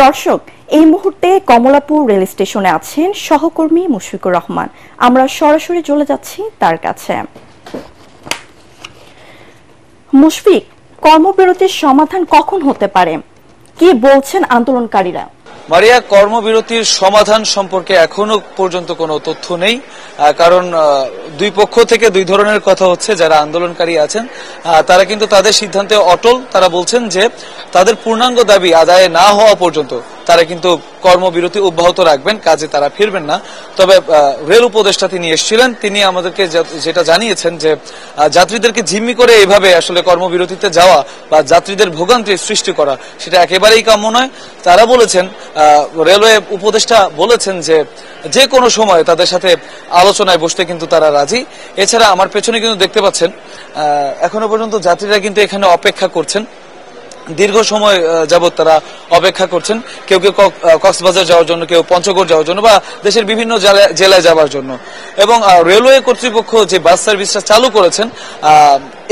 দর্শক, এই মুহূর্তে কমলাপুর রেল স্টেশনে আছেন সহকর্মী মুশফিকুর রহমান। আমরা সরাসরি চলে যাচ্ছি তার কাছে। মুশফিক, কর্মবিরতির সমাধান কখন হতে পারে, কি বলছেন আন্দোলনকারীরা? মারিয়া, কর্মবিরতির সমাধান সম্পর্কে এখনো পর্যন্ত কোনো তথ্য নেই, কারণ দুই পক্ষ থেকে দুই ধরনের কথা হচ্ছে। যারা আন্দোলনকারী আছেন তারা কিন্তু তাদের সিদ্ধান্তে অটল। তারা বলছেন যে তাদের পূর্ণাঙ্গ দাবি আদায় না হওয়া পর্যন্ত তারা কিন্তু কর্মবিরতি অব্যাহত রাখবেন, কাজে তারা ফিরবেন না। তবে রেল উপদেষ্টা তিনি এসেছিলেন, তিনি আমাদেরকে যেটা জানিয়েছেন যে যাত্রীদেরকে জিম্মি করে এভাবে আসলে কর্মবিরতিতে যাওয়া বা যাত্রীদের ভোগান্তির সৃষ্টি করা সেটা একেবারেই কাম্য নয়। তারা বলেছেন, রেলওয়ে উপদেষ্টা বলেছেন যে কোনো সময় তাদের সাথে আলোচনায় বসতে কিন্তু তারা রাজি। এছাড়া আমার পেছনে কিন্তু দেখতে পাচ্ছেন এখনো পর্যন্ত যাত্রীরা কিন্তু এখানে অপেক্ষা করছেন, দীর্ঘ সময় যাবৎ তারা অপেক্ষা করছেন। কেউ কেউ কক্সবাজার যাওয়ার জন্য, কেউ পঞ্চগড় যাওয়ার জন্য বা দেশের বিভিন্ন জেলায় যাওয়ার জন্য। এবং রেলওয়ে কর্তৃপক্ষ যে বাস সার্ভিসটা চালু করেছেন,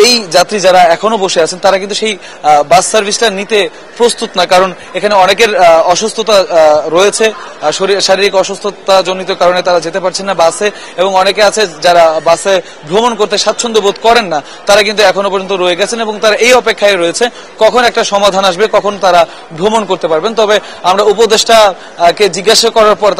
এই যাত্রী যারা এখনো বসে আছেন তারা কিন্তু সেই বাস সার্ভিসটা নিতে প্রস্তুত না, কারণ এখানে অনেকের অসুস্থতা রয়েছে, শারীরিক অসুস্থতা জনিত কারণে তারা যেতে পারছেন না বাসে। এবং অনেকে আছে যারা বাসে ভ্রমণ করতে স্বাচ্ছন্দ্য বোধ করেন না, তারা কিন্তু এখনো পর্যন্ত রয়ে গেছেন এবং তারা এই অপেক্ষায় রয়েছে কখন একটা সমাধান আসবে, কখন তারা ভ্রমণ করতে পারবেন। তবে আমরা উপদেষ্টাকে জিজ্ঞাসা করার পর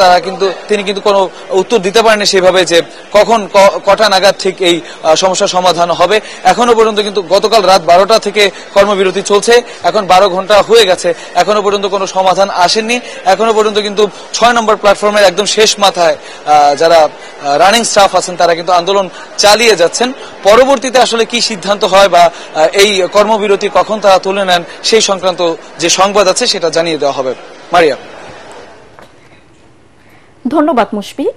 তিনি কিন্তু কোনো উত্তর দিতে পারেননি সেভাবে যে কখন কটা নাগাদ ঠিক এই সমস্যার সমাধান হবে। এখনো পর্যন্ত কিন্তু গতকাল রাত 12টা থেকে কর্মবিরতি চলছে, এখন 12 ঘন্টা হয়ে গেছে, এখনো পর্যন্ত কোনো সমাধান আসেনি। এখনো পর্যন্ত কিন্তু 6 নম্বর প্ল্যাটফর্মের একদম শেষ মাথায় যারা রানিং স্টাফ আছেন তারা কিন্তু আন্দোলন চালিয়ে যাচ্ছেন। পরবর্তীতে আসলে কি সিদ্ধান্ত হয় বা এই কর্মবিরতি কখন তারা তুলে নেন সেই সংক্রান্ত যে সংবাদ আছে সেটা জানিয়ে দেওয়া হবে। মারিয়া, ধন্যবাদ মুশফিক।